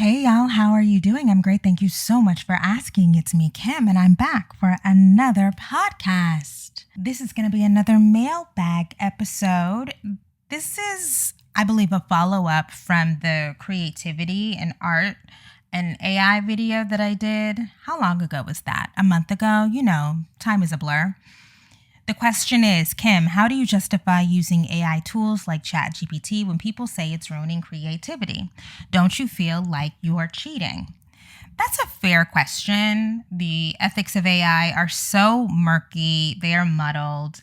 Hey y'all, how are you doing? I'm great. Thank you so much for asking. It's me, Kim, and I'm back for another podcast. This is going to be another mailbag episode. This is, I believe, a follow-up from the creativity and art and AI video that I did. How long ago was that? A month ago? You know, time is a blur. The question is, Kim, how do you justify using AI tools like ChatGPT when people say it's ruining creativity? Don't you feel like you're cheating? That's a fair question. The ethics of AI are so murky, they are muddled,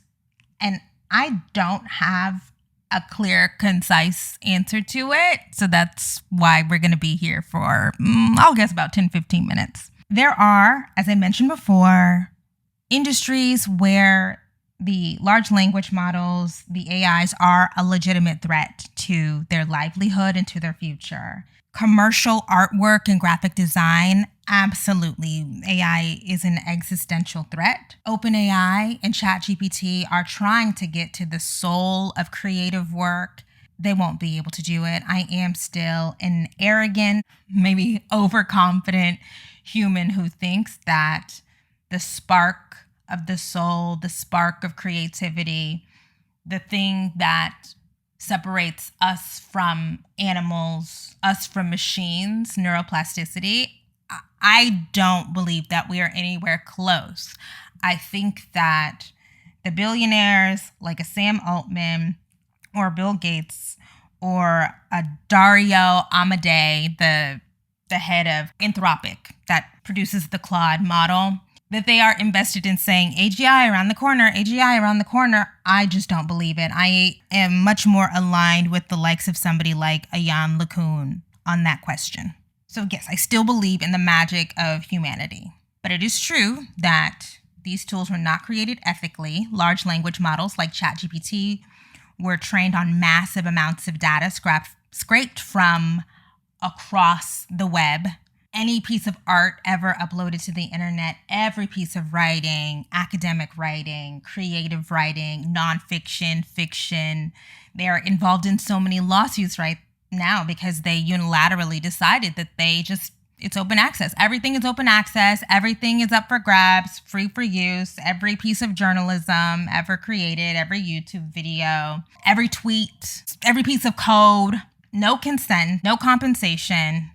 and I don't have a clear, concise answer to it. So that's why we're going to be here for, I'll guess, about 10-15 minutes. There are, as I mentioned before, industries where the large language models, the AIs, are a legitimate threat to their livelihood and to their future. Commercial artwork and graphic design, absolutely. AI is an existential threat. OpenAI and ChatGPT are trying to get to the soul of creative work. They won't be able to do it. I am still an arrogant, maybe overconfident human who thinks that the spark of the soul, the spark of creativity, the thing that separates us from animals, us from machines, neuroplasticity, I don't believe that we are anywhere close. I think that the billionaires like a Sam Altman or Bill Gates or a Dario Amodei, the head of Anthropic that produces the Claude model, that they are invested in saying AGI around the corner, AGI around the corner. I just don't believe it. I am much more aligned with the likes of somebody like Ayan LeCun on that question. So yes, I still believe in the magic of humanity. But it is true that these tools were not created ethically. Large language models like ChatGPT were trained on massive amounts of data scraped from across the web. Any piece of art ever uploaded to the internet, every piece of writing, academic writing, creative writing, nonfiction, fiction, they are involved in so many lawsuits right now because they unilaterally decided that it's open access. Everything is open access. Everything is up for grabs, free for use. Every piece of journalism ever created, every YouTube video, every tweet, every piece of code, no consent, no compensation.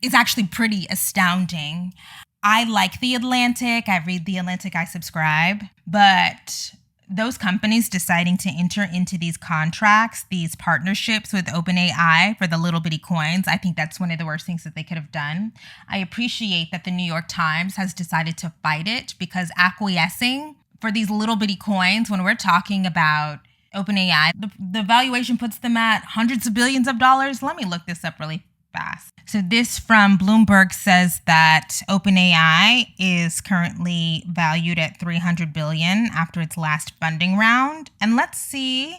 It's actually pretty astounding. I like The Atlantic. I read The Atlantic. I subscribe. But those companies deciding to enter into these contracts, these partnerships with OpenAI for the little bitty coins, I think that's one of the worst things that they could have done. I appreciate that the New York Times has decided to fight it because acquiescing for these little bitty coins, when we're talking about OpenAI, the valuation puts them at hundreds of billions of dollars. Let me look this up really fast. So this from Bloomberg says that OpenAI is currently valued at $300 billion after its last funding round. And let's see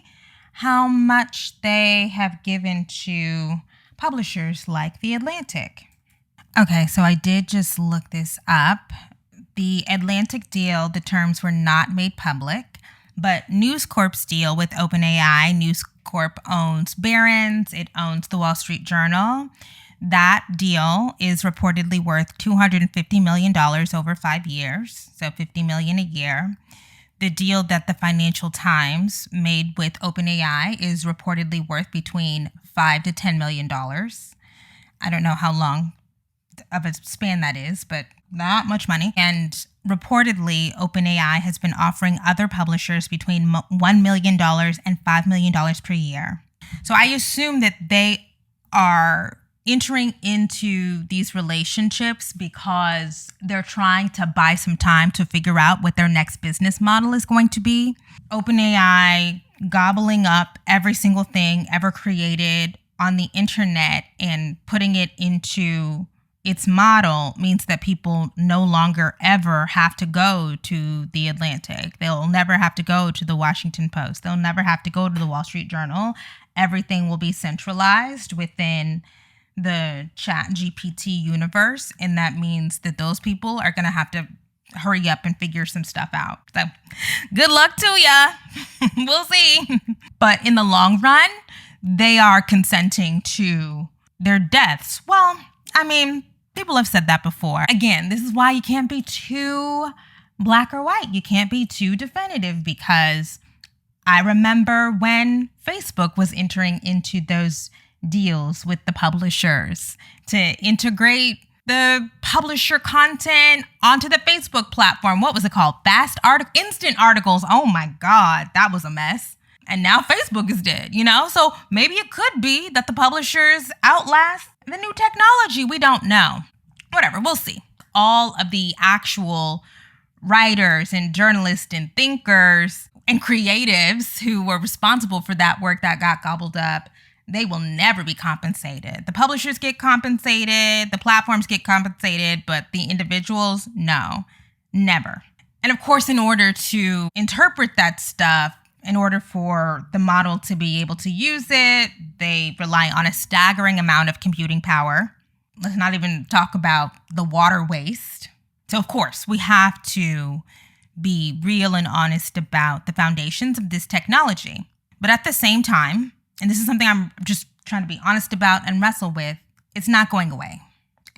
how much they have given to publishers like The Atlantic. Okay, so I did just look this up. The Atlantic deal, the terms were not made public, but News Corp's deal with OpenAI, News Corp owns Barron's, it owns the Wall Street Journal. That deal is reportedly worth $250 million over 5 years, so $50 million a year. The deal that the Financial Times made with OpenAI is reportedly worth between $5 to $10 million. I don't know how long of a span that is, but not much money. And reportedly, OpenAI has been offering other publishers between $1 million and $5 million per year. So I assume that they are entering into these relationships because they're trying to buy some time to figure out what their next business model is going to be. OpenAI gobbling up every single thing ever created on the internet and putting it into its model means that people no longer ever have to go to The Atlantic. They'll never have to go to the Washington Post. They'll never have to go to the Wall Street Journal. Everything will be centralized within the ChatGPT universe. And that means that those people are going to have to hurry up and figure some stuff out. So good luck to ya. We'll see. But in the long run, they are consenting to their deaths. Well, I mean, people have said that before. Again, this is why you can't be too black or white. You can't be too definitive, because I remember when Facebook was entering into those deals with the publishers to integrate the publisher content onto the Facebook platform. What was it called? Instant articles. Oh my God, that was a mess. And now Facebook is dead, So maybe it could be that the publishers outlast the new technology. We don't know. Whatever, we'll see. All of the actual writers and journalists and thinkers and creatives who were responsible for that work that got gobbled up, they will never be compensated. The publishers get compensated, the platforms get compensated, but the individuals, no, never. And of course, in order to interpret that stuff, in order for the model to be able to use it, they rely on a staggering amount of computing power. Let's not even talk about the water waste. So of course, we have to be real and honest about the foundations of this technology. But at the same time, and this is something I'm just trying to be honest about and wrestle with, it's not going away.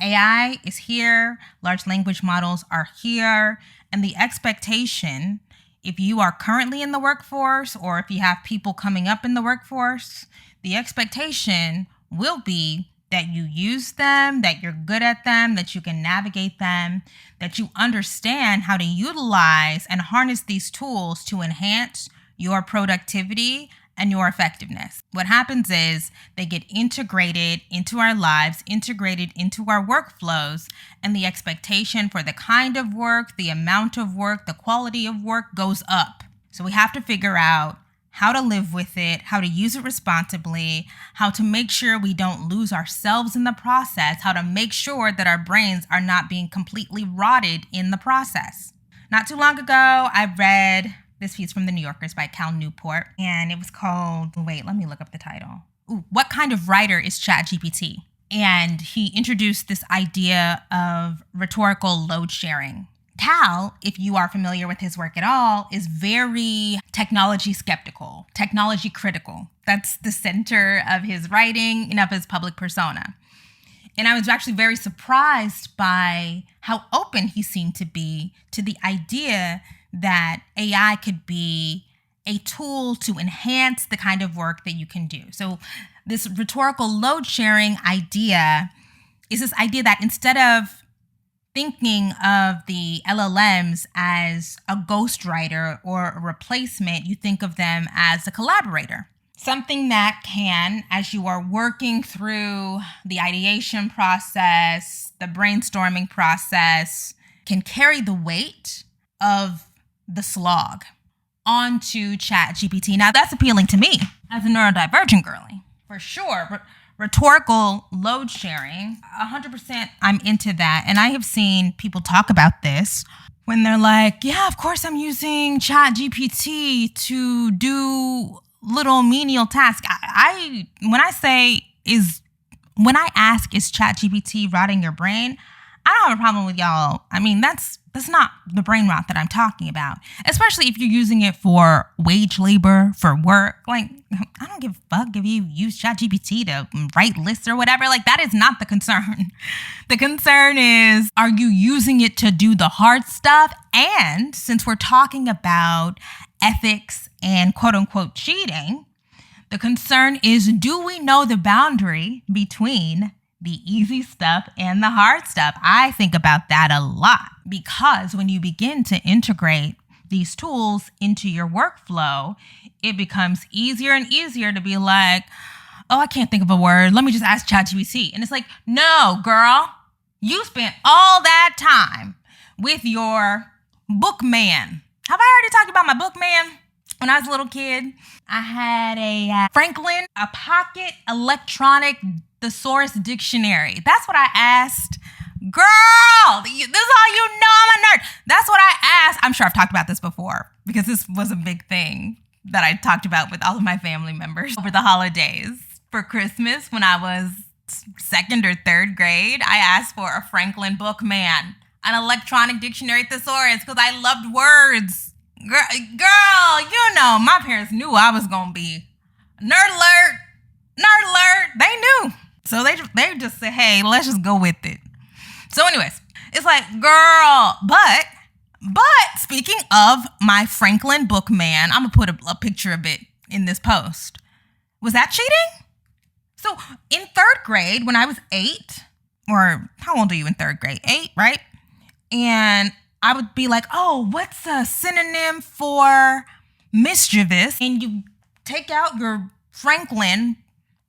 AI is here, large language models are here, and the expectation, if you are currently in the workforce or if you have people coming up in the workforce, the expectation will be that you use them, that you're good at them, that you can navigate them, that you understand how to utilize and harness these tools to enhance your productivity and your effectiveness. What happens is they get integrated into our lives, integrated into our workflows, and the expectation for the kind of work, the amount of work, the quality of work goes up. So we have to figure out how to live with it, how to use it responsibly, how to make sure we don't lose ourselves in the process, how to make sure that our brains are not being completely rotted in the process. Not too long ago, I read this piece from The New Yorkers by Cal Newport, and it was called, let me look up the title. What kind of writer is ChatGPT? And he introduced this idea of rhetorical load sharing. Cal, if you are familiar with his work at all, is very technology skeptical, technology critical. That's the center of his writing and of his public persona. And I was actually very surprised by how open he seemed to be to the idea that AI could be a tool to enhance the kind of work that you can do. So this rhetorical load sharing idea is this idea that instead of thinking of the LLMs as a ghostwriter or a replacement, you think of them as a collaborator. Something that can, as you are working through the ideation process, the brainstorming process, can carry the weight of the slog onto ChatGPT. Now, that's appealing to me as a neurodivergent girly, for sure. Rhetorical load sharing, 100% I'm into that. And I have seen people talk about this when they're like, yeah, of course I'm using ChatGPT to do little menial tasks. When I ask, is ChatGPT rotting your brain? I don't have a problem with y'all. I mean, that's not the brain rot that I'm talking about, especially if you're using it for wage labor, for work. Like, I don't give a fuck if you use ChatGPT to write lists or whatever. Like, that is not the concern. The concern is, are you using it to do the hard stuff? And since we're talking about ethics and quote unquote cheating, the concern is, do we know the boundary between the easy stuff and the hard stuff? I think about that a lot, because when you begin to integrate these tools into your workflow, it becomes easier and easier to be like, oh, I can't think of a word. Let me just ask ChatGPT. And it's like, no, girl, you spent all that time with your bookman. Have I already talked about my bookman? When I was a little kid, I had a Franklin, a pocket electronic thesaurus dictionary. That's what I asked. Girl, this is how you know I'm a nerd. That's what I asked. I'm sure I've talked about this before, because this was a big thing that I talked about with all of my family members over the holidays. For Christmas, when I was 2nd or 3rd grade, I asked for a Franklin Bookman, an electronic dictionary thesaurus, because I loved words. Girl, you know, my parents knew I was going to be nerd alert. They knew. So they just say, hey, let's just go with it. So anyways, it's like, girl, but speaking of my Franklin Bookman, I'm going to put a picture of it in this post. Was that cheating? So in third grade, when I was 8, or how old are you in third grade? 8, right? And I would be like, oh, what's a synonym for mischievous? And you take out your Franklin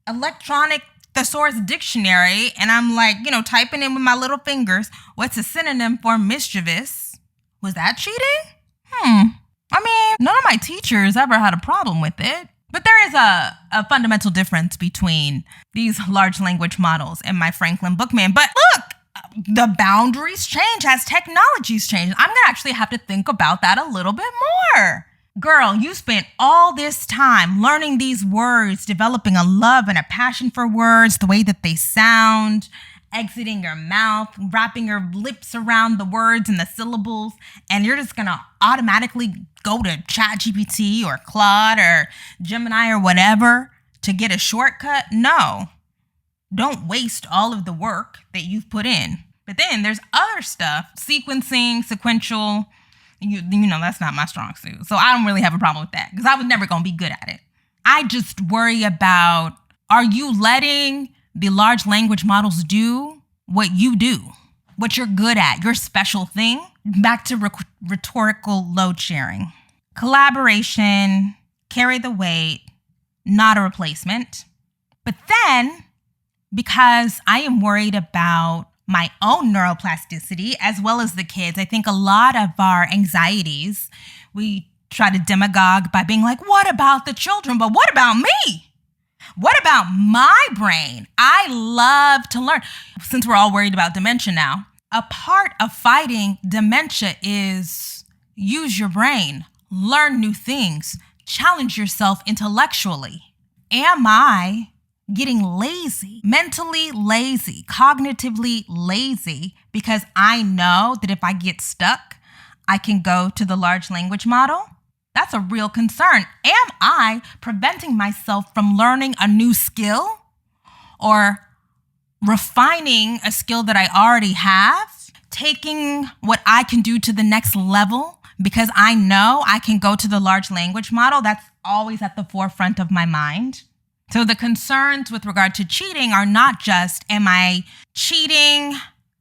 electronic thesaurus dictionary, and I'm like, typing in with my little fingers, what's a synonym for mischievous? Was that cheating? I mean, none of my teachers ever had a problem with it. But there is a fundamental difference between these large language models and my Franklin Bookman. But look, the boundaries change as technologies change. I'm going to actually have to think about that a little bit more. Girl, you spent all this time learning these words, developing a love and a passion for words, the way that they sound, exiting your mouth, wrapping your lips around the words and the syllables, and you're just going to automatically go to ChatGPT or Claude or Gemini or whatever to get a shortcut? No. Don't waste all of the work that you've put in. But then there's other stuff, sequencing, sequential. That's not my strong suit. So I don't really have a problem with that because I was never going to be good at it. I just worry about, are you letting the large language models do what you do, what you're good at, your special thing? Back to rhetorical load sharing. Collaboration, carry the weight, not a replacement. But then, because I am worried about my own neuroplasticity as well as the kids, I think a lot of our anxieties, we try to demagogue by being like, what about the children? But what about me? What about my brain? I love to learn. Since we're all worried about dementia now, a part of fighting dementia is use your brain, learn new things, challenge yourself intellectually. Am I getting lazy, mentally lazy, cognitively lazy, because I know that if I get stuck, I can go to the large language model? That's a real concern. Am I preventing myself from learning a new skill or refining a skill that I already have, taking what I can do to the next level because I know I can go to the large language model? That's always at the forefront of my mind. So the concerns with regard to cheating are not just, am I cheating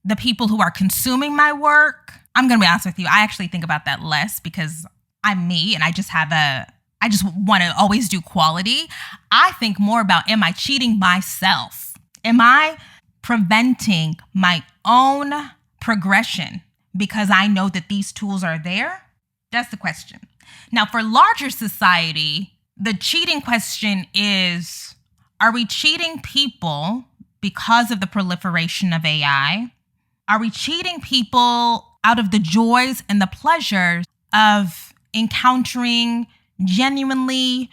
the people who are consuming my work? I'm going to be honest with you. I actually think about that less because I'm me and I just want to always do quality. I think more about, am I cheating myself? Am I preventing my own progression because I know that these tools are there? That's the question. Now, for larger society, the cheating question is, are we cheating people because of the proliferation of AI? Are we cheating people out of the joys and the pleasures of encountering genuinely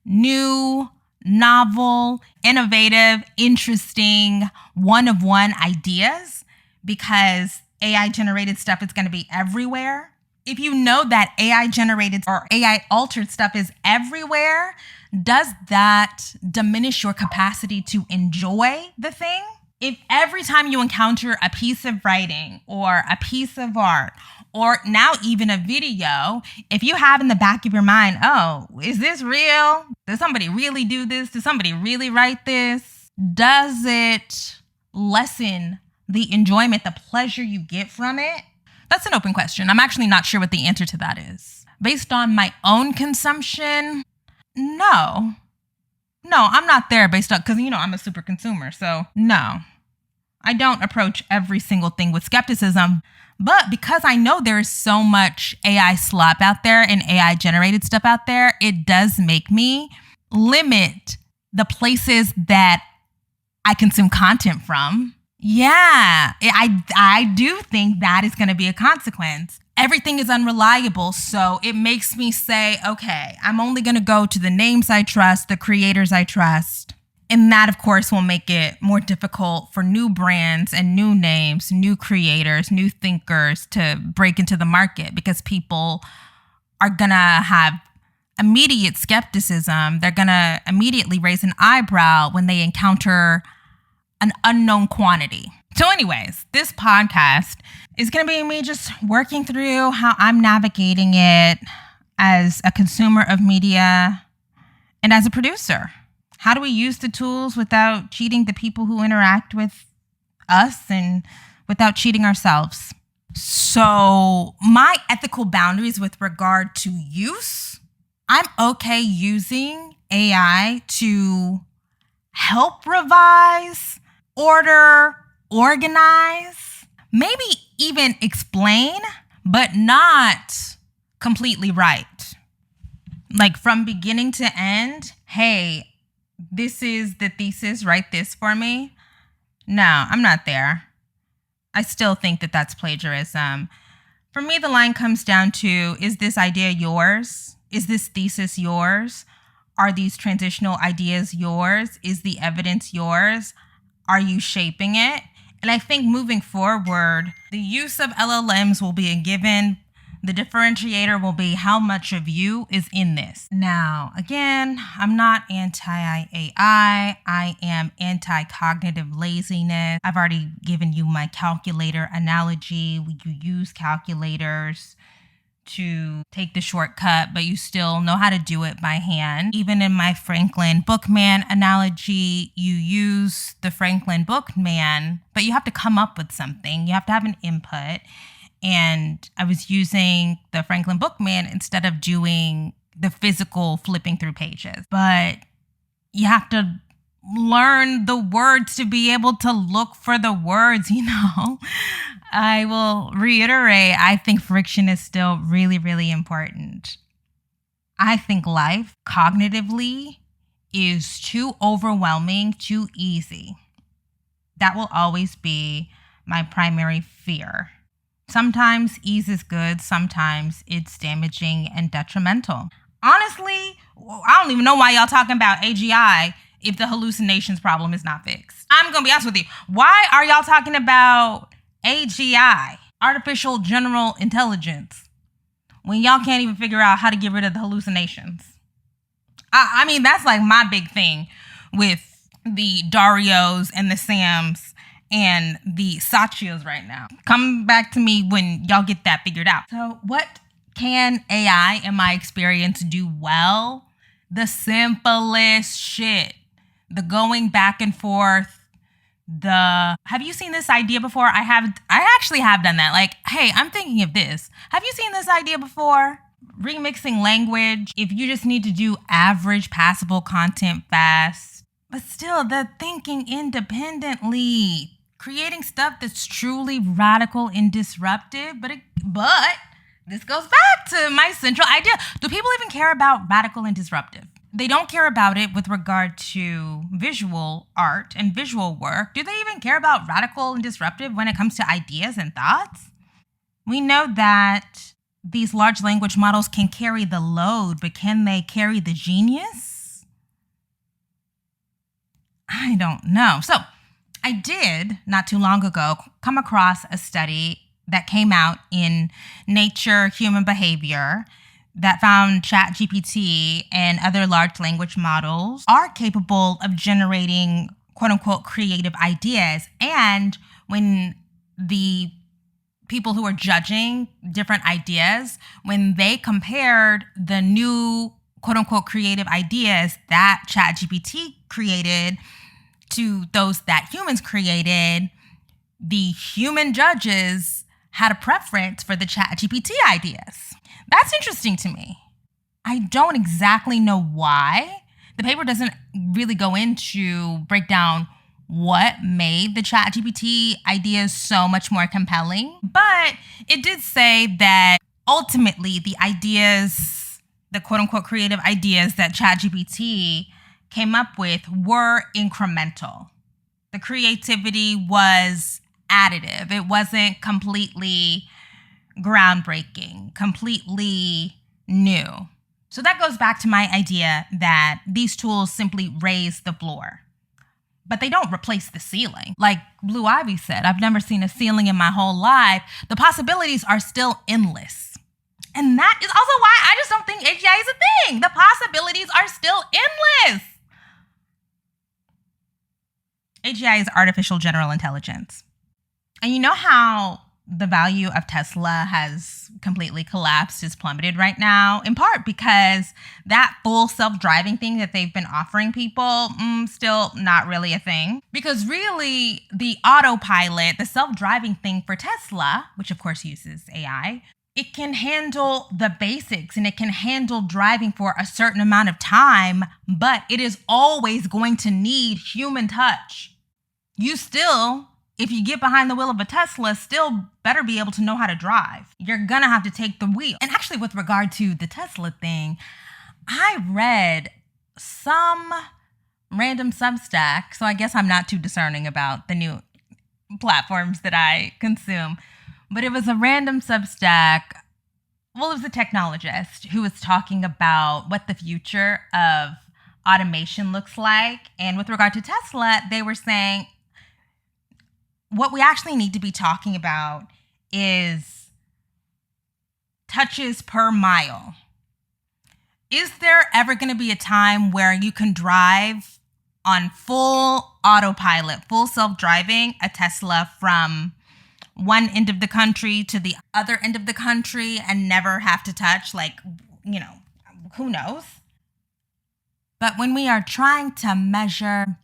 new, novel, innovative, interesting, one-of-one ideas because AI-generated stuff is going to be everywhere? If you know that AI-generated or AI-altered stuff is everywhere, does that diminish your capacity to enjoy the thing? If every time you encounter a piece of writing or a piece of art or now even a video, if you have in the back of your mind, oh, is this real? Did somebody really do this? Did somebody really write this? Does it lessen the enjoyment, the pleasure you get from it? That's an open question. I'm actually not sure what the answer to that is. Based on my own consumption, no. No, I'm not there based on, because, I'm a super consumer. So no, I don't approach every single thing with skepticism. But because I know there is so much AI slop out there and AI generated stuff out there, it does make me limit the places that I consume content from. Yeah, I do think that is going to be a consequence. Everything is unreliable, so it makes me say, okay, I'm only going to go to the names I trust, the creators I trust. And that, of course, will make it more difficult for new brands and new names, new creators, new thinkers to break into the market because people are going to have immediate skepticism. They're going to immediately raise an eyebrow when they encounter an unknown quantity. So anyways, this podcast is going to be me just working through how I'm navigating it as a consumer of media and as a producer. How do we use the tools without cheating the people who interact with us and without cheating ourselves? So my ethical boundaries with regard to use, I'm okay using AI to help revise, order, organize, maybe even explain, but not completely right. Like from beginning to end, hey, this is the thesis, write this for me. No, I'm not there. I still think that that's plagiarism. For me, the line comes down to, is this idea yours? Is this thesis yours? Are these transitional ideas yours? Is the evidence yours? Are you shaping it? And I think moving forward, the use of LLMs will be a given. The differentiator will be how much of you is in this. Now, again, I'm not anti-AI. I am anti-cognitive laziness. I've already given you my calculator analogy. You use calculators to take the shortcut, but you still know how to do it by hand. Even in my Franklin Bookman analogy, you use the Franklin Bookman, but you have to come up with something. You have to have an input. And I was using the Franklin Bookman instead of doing the physical flipping through pages. But you have to learn the words to be able to look for the words, you know. I will reiterate, I think friction is still really, really important. I think life cognitively is too overwhelming, too easy. That will always be my primary fear. Sometimes ease is good, sometimes it's damaging and detrimental. Honestly, I don't even know why y'all talking about AGI if the hallucinations problem is not fixed. I'm gonna be honest with you. Why are y'all talking about AGI, artificial general intelligence, when y'all can't even figure out how to get rid of the hallucinations? I mean, that's like my big thing with the Darios and the Sams and the Sachios right now. Come back to me when y'all get that figured out. So what can AI, in my experience, do well? The simplest shit. The going back and forth. Have you seen this idea before? I actually have done that. Like, hey, I'm thinking of this. Have you seen this idea before? Remixing language. If you just need to do average passable content fast, but still the thinking independently. Creating stuff that's truly radical and disruptive, but this goes back to my central idea. Do people even care about radical and disruptive? They don't care about it with regard to visual art and visual work. Do they even care about radical and disruptive when it comes to ideas and thoughts? We know that these large language models can carry the load, but can they carry the genius? I don't know. So I did, not too long ago, come across a study that came out in Nature Human Behavior that found ChatGPT and other large language models are capable of generating quote-unquote creative ideas. And when the people who are judging different ideas, when they compared the new quote-unquote creative ideas that ChatGPT created to those that humans created, the human judges had a preference for the ChatGPT ideas. That's interesting to me. I don't exactly know why. The paper doesn't really go into break down what made the ChatGPT ideas so much more compelling, but it did say that ultimately the ideas, the quote-unquote creative ideas that ChatGPT came up with were incremental. The creativity was additive. It wasn't completely groundbreaking, completely new. So that goes back to my idea that these tools simply raise the floor, but they don't replace the ceiling. Like Blue Ivy said, I've never seen a ceiling in my whole life. The possibilities are still endless. And that is also why I just don't think AGI is a thing. The possibilities are still endless. AGI is artificial general intelligence. And you know how the value of Tesla has completely collapsed, is plummeted right now, in part because that full self-driving thing that they've been offering people, still not really a thing. Because really, the autopilot, the self-driving thing for Tesla, which of course uses AI, it can handle the basics and it can handle driving for a certain amount of time, but it is always going to need human touch. You still, if you get behind the wheel of a Tesla, still better be able to know how to drive. You're gonna have to take the wheel. And actually, with regard to the Tesla thing, I read some random Substack, so I guess I'm not too discerning about the new platforms that I consume, but it was a random Substack. Well, it was a technologist who was talking about what the future of automation looks like. And with regard to Tesla, they were saying, what we actually need to be talking about is touches per mile. Is there ever going to be a time where you can drive on full autopilot, full self-driving, a Tesla from one end of the country to the other end of the country and never have to touch? Like, who knows? But when we are trying to measure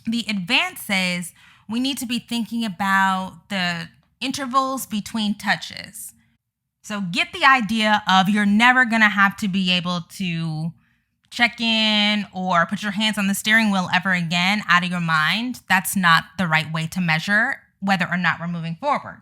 the advances, we need to be thinking about the intervals between touches. So get the idea of you're never going to have to be able to check in or put your hands on the steering wheel ever again out of your mind. That's not the right way to measure whether or not we're moving forward.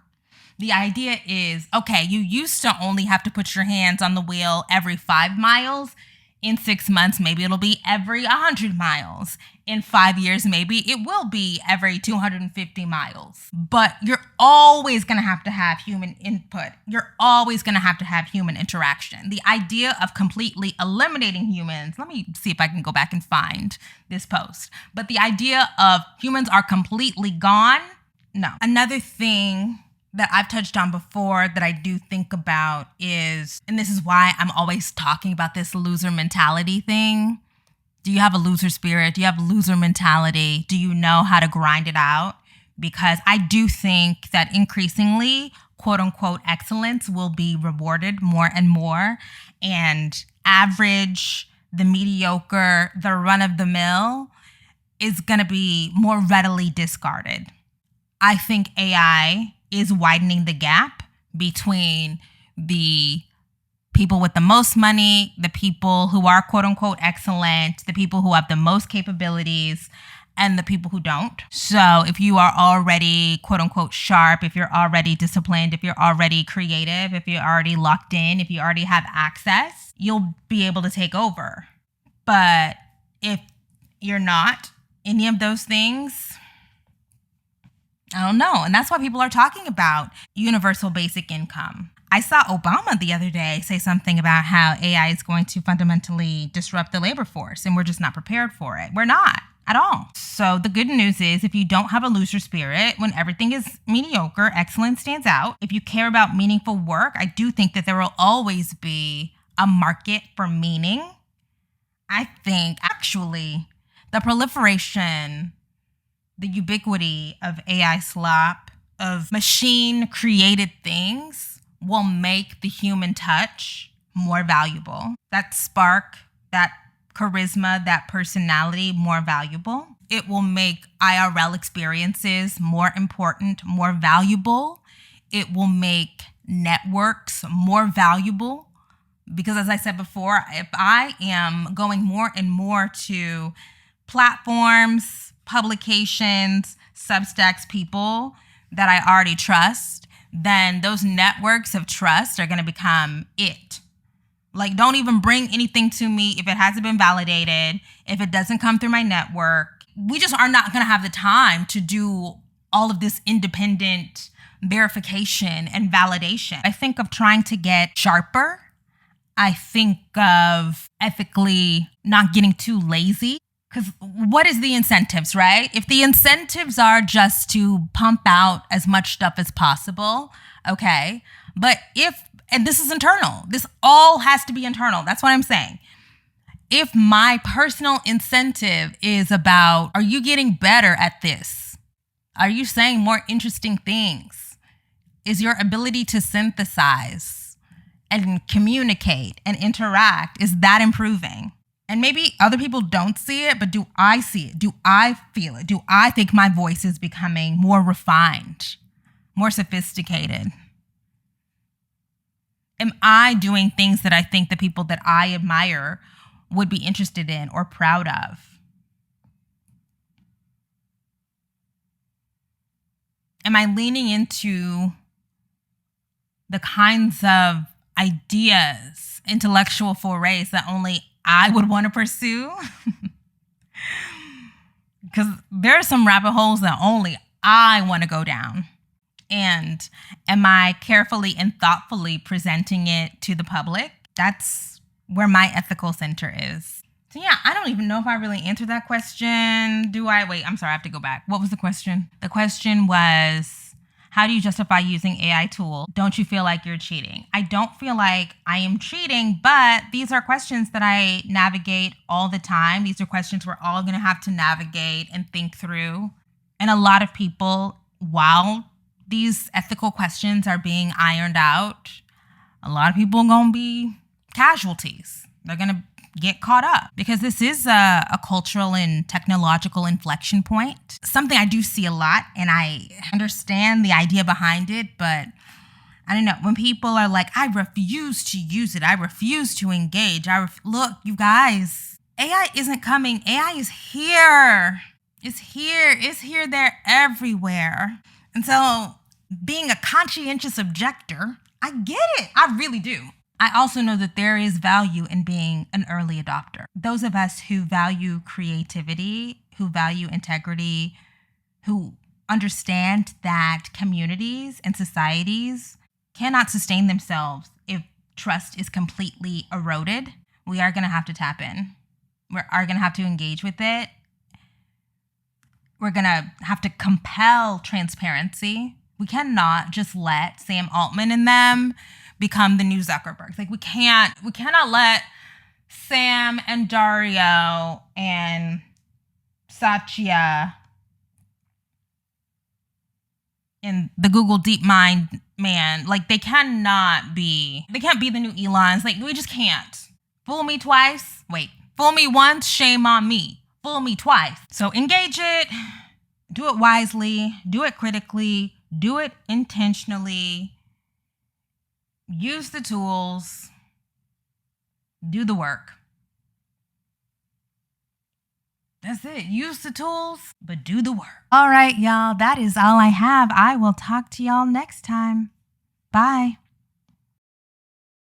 The idea is, okay, you used to only have to put your hands on the wheel every 5 miles. In 6 months, maybe it'll be every 100 miles. In 5 years, maybe it will be every 250 miles. But you're always going to have human input. You're always going to have human interaction. The idea of completely eliminating humans, let me see if I can go back and find this post. But the idea of humans are completely gone, no. Another thing that I've touched on before that I do think about is, and this is why I'm always talking about this loser mentality thing. Do you have a loser spirit? Do you have a loser mentality? Do you know how to grind it out? Because I do think that increasingly, quote unquote, excellence will be rewarded more and more. And average, the mediocre, the run of the mill is going to be more readily discarded. I think AI is widening the gap between the people with the most money, the people who are quote unquote excellent, the people who have the most capabilities, and the people who don't. So if you are already quote unquote sharp, if you're already disciplined, if you're already creative, if you're already locked in, if you already have access, you'll be able to take over. But if you're not any of those things, I don't know. And that's why people are talking about universal basic income. I saw Obama the other day say something about how AI is going to fundamentally disrupt the labor force, and we're just not prepared for it. We're not at all. So the good news is, if you don't have a loser spirit, when everything is mediocre, excellence stands out. If you care about meaningful work, I do think that there will always be a market for meaning. I think actually the proliferation, the ubiquity of AI slop, of machine-created things, will make the human touch more valuable. That spark, that charisma, that personality more valuable. It will make IRL experiences more important, more valuable. It will make networks more valuable. Because as I said before, if I am going more and more to platforms, publications, Substacks, people that I already trust, then those networks of trust are going to become it. Like, don't even bring anything to me if it hasn't been validated, if it doesn't come through my network. We just are not going to have the time to do all of this independent verification and validation. I think of trying to get sharper. I think of ethically not getting too lazy. Because what is the incentives, right? If the incentives are just to pump out as much stuff as possible, okay. But and this is internal. This all has to be internal. That's what I'm saying. If my personal incentive is about, are you getting better at this? Are you saying more interesting things? Is your ability to synthesize and communicate and interact, is that improving? And maybe other people don't see it, but do I see it? Do I feel it? Do I think my voice is becoming more refined, more sophisticated? Am I doing things that I think the people that I admire would be interested in or proud of? Am I leaning into the kinds of ideas, intellectual forays that only I would want to pursue? Because there are some rabbit holes that only I want to go down. And am I carefully and thoughtfully presenting it to the public? That's where my ethical center is. So yeah, I don't even know if I really answered that question. Do I? Wait, I'm sorry, I have to go back. What was the question? The question was, how do you justify using AI tools? Don't you feel like you're cheating? I don't feel like I am cheating, but these are questions that I navigate all the time. These are questions we're all going to have to navigate and think through. And a lot of people, while these ethical questions are being ironed out, a lot of people are going to be casualties. They're going to get caught up because this is a cultural and technological inflection point. Something I do see a lot, and I understand the idea behind it, but I don't know. When people are like, I refuse to use it, I refuse to engage. Look, you guys, AI isn't coming. AI is here. It's here. It's here, there, everywhere. And so being a conscientious objector, I get it. I really do. I also know that there is value in being an early adopter. Those of us who value creativity, who value integrity, who understand that communities and societies cannot sustain themselves if trust is completely eroded, we are going to have to tap in. We are going to have to engage with it. We're going to have to compel transparency. We cannot just let Sam Altman and them become the new Zuckerbergs. Like we cannot let Sam and Dario and Satya and the Google DeepMind man, like they can't be the new Elons. Like we just can't. Fool me twice. Wait, fool me once, shame on me. Fool me twice. So engage it, do it wisely, do it critically, do it intentionally. Use the tools, do the work. That's it. Use the tools, but do the work. All right, y'all. That is all I have. I will talk to y'all next time. Bye.